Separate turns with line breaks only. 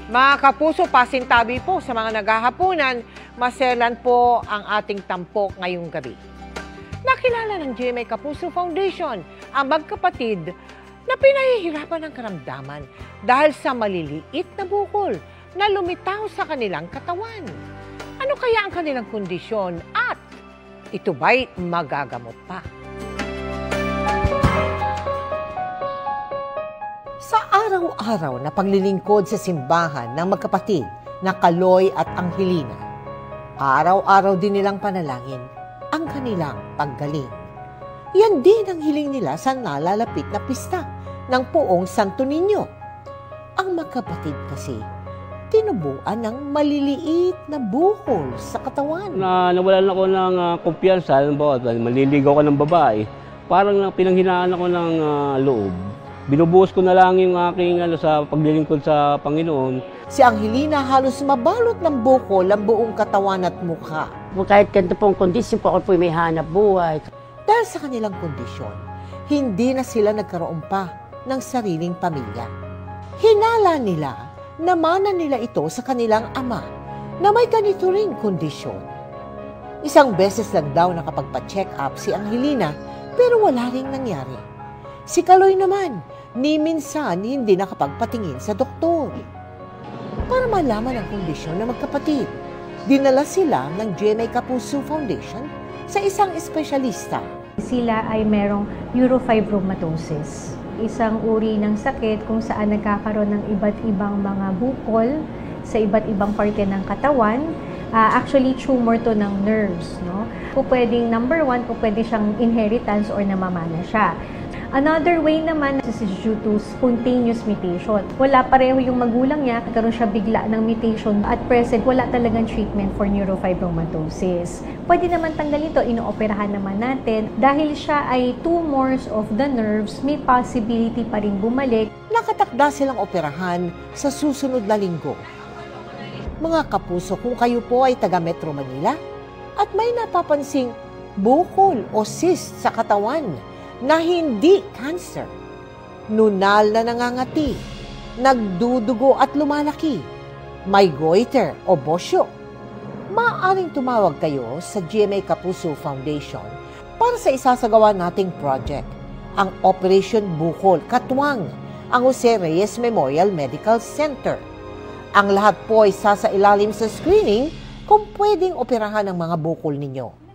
Mga kapuso, pasintabi po sa mga naghahapunan, maselan po ang ating tampok ngayong gabi. Nakilala ng GMA Kapuso Foundation ang magkapatid na pinahihirapan ng karamdaman dahil sa maliliit na bukol na lumitaw sa kanilang katawan. Ano kaya ang kanilang kondisyon at ito ba'y magagamot pa? Sa araw-araw na paglilingkod sa simbahan ng magkapatid na Kaloy at Angelina, araw-araw din nilang panalangin ang kanilang paggaling. Yan din ang hiling nila sa nalalapit na pista ng Poong Santo Niño. Ang magkapatid kasi, tinubuan ng maliliit na bukol sa katawan.
Nawalan ako ng kumpiyansa, maliligaw ko ng babae. Parang pinanghinaan ako ng loob. Binubuhos ko na lang yung aking sa paglilingkod sa Panginoon.
Si Angelina halos mabalot ng bukol ang buong katawan at mukha.
Kahit ganito pong kondisyon po, ako po may hanap buhay.
Dahil sa kanilang kondisyon, hindi na sila nagkaroon pa ng sariling pamilya. Hinala nila na mana nila ito sa kanilang ama na may ganito ring kondisyon. Isang beses lang daw nakapagpa-check up si Angelina pero wala ring nangyari. Si Kaloy naman, ni minsan hindi nakapagpatingin sa doktor. Para malaman ang kondisyon ng magkapatid, dinala sila ng GMA Kapuso Foundation sa isang espesyalista.
Sila ay merong neurofibromatosis, isang uri ng sakit kung saan nagkakaroon ng iba't ibang mga bukol sa iba't ibang parte ng katawan. Actually, tumor to ng nerves. No? Kung pwedeng number one, kung pwede siyang inheritance or namamana siya. Another way naman, this is due to spontaneous mutation. Wala pareho yung magulang niya, nagkaroon siya bigla ng mutation. At present, wala talagang treatment for neurofibromatosis. Pwede naman tanggalin ito, inooperahan naman natin. Dahil siya ay tumors of the nerves, may possibility pa rin bumalik.
Nakatakda silang operahan sa susunod na linggo. Mga kapuso, kung kayo po ay taga Metro Manila at may napapansing bukol o cyst sa katawan na hindi cancer, nunal na nangangati, nagdudugo at lumalaki, may goiter o bosyo, maaaring tumawag kayo sa GMA Kapuso Foundation para sa isasagawa nating project, ang Operation Bukol Katwang, ang Jose Reyes Memorial Medical Center. Ang lahat po ay sasailalim sa screening kung pwedeng operahan ang mga bukol ninyo.